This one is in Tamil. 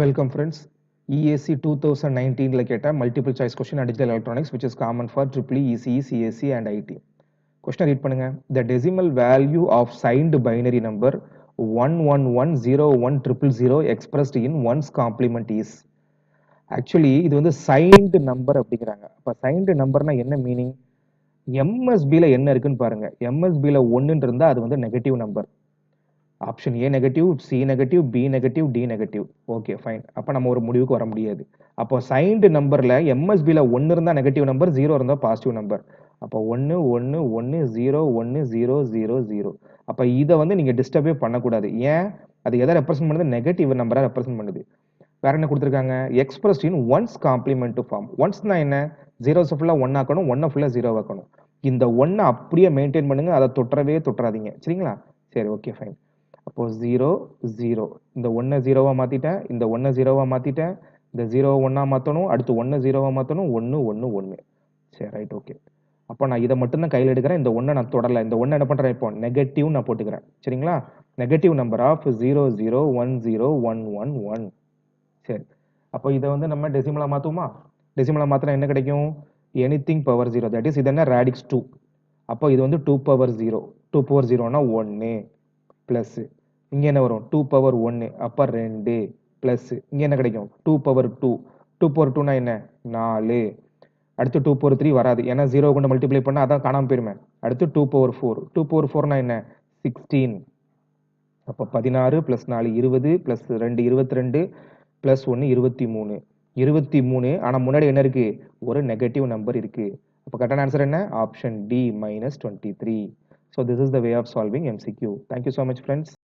Welcome friends. EAC 2019 like கேட்ட multiple choice question and digital electronics which is common for EEE, ECE, CSC and IT. Question read பண்ணுங்க. The decimal value of signed binary number 11101000 expressed in one's complement is. Actually இது வந்து signed number அப்படிங்கிறாங்க. அப்ப signed numberனா என்ன மீனிங்? MSBல என்ன இருக்குன்னு பாருங்க. MSBல 1 இருந்தா அது வந்து negative number. Option A negative, C negative, B negative, D negative. Okay fine. அப்போ நம்ம ஒரு முடிவுக்கு வர முடியாது. அப்போ சைன்டு நம்பரில் எம்எஸ்பியில் 1 இருந்தால் நெகட்டிவ் நம்பர், 0 இருந்தால் பாசிட்டிவ் நம்பர். அப்போ 1 1 1 0 1 0 0 0. அப்போ இதை வந்து நீங்கள் டிஸ்டர்பே பண்ணக்கூடாது. ஏன்? அது எதை ரெப்ரசென்ட் பண்ணுது? நெகட்டிவ் நம்பராக ரெப்ரசென்ட் பண்ணுது. வேற என்ன கொடுத்துருக்காங்க? Expressed in one's complement form. ஒன்ஸ்னா என்ன? ஜீரோஸை ஃபுல்லாக ஒன் ஆக்கணும், ஒன்னை ஃபுல்லாக ஜீரோ ஆக்கணும். இந்த ஒன்னை அப்படியே மெயின்டைன் பண்ணுங்க, அதை தொட்டுறாதீங்க. சரிங்களா? சரி, ஓகே ஃபைன். அப்போ 0 0. இந்த 1 0வா மாத்திட்டேன், இந்த 1 0வா மாத்திட்டேன், இந்த 0 1ஆ மாத்தணும், அடுத்து 1 0வா மாத்தணும், 1 1 1. சரி ரைட் ஓகே. அப்போ நான் இதை மட்டும் தான் கையில் எடுக்கிறேன், இந்த 1 நான் தொடரல. இந்த 1 என்ன பண்றேன்? இப்போ நெகட்டிவ் நான் போட்டுக்கிறேன். சரிங்களா? Negative number of 0 0 1 0 1 1 1. சரி, அப்போ இதை வந்து நம்ம டெசிமலா மாத்துவோமா? டெசிமலா மாத்தினா என்ன கிடைக்கும்? Anything power 0. தட் இஸ் இது என்ன? ரேடிக்ஸ் 2. அப்போ இது வந்து 2 பவர் 0. 2 பவர் 0னா 1 பிளஸ் இங்கே என்ன வரும்? 2 பவர் 1 அப்போ 2 பிளஸ் இங்கே என்ன கிடைக்கும்? 2 பவர் 2. 2 பவர் 2னா என்ன? 4. அடுத்து 2 பவர் 3 வராது, ஏன்னா 0 கொண்டு மல்டிப்ளை பண்ணால் அதான் காணாமல் போயிருமே. அடுத்து 2 பவர் 4. 2 பவர் 4னா என்ன? 16. அப்போ 16 பிளஸ் 4 20 பிளஸ் 2 22 பிளஸ் 1 23. 23, ஆனால் முன்னாடி என்ன இருக்கு? ஒரு நெகட்டிவ் நம்பர் இருக்கு. அப்போ கரெக்டான ஆன்சர் என்ன? Option D -23. So this is the way of solving MCQ. Thank you so much friends.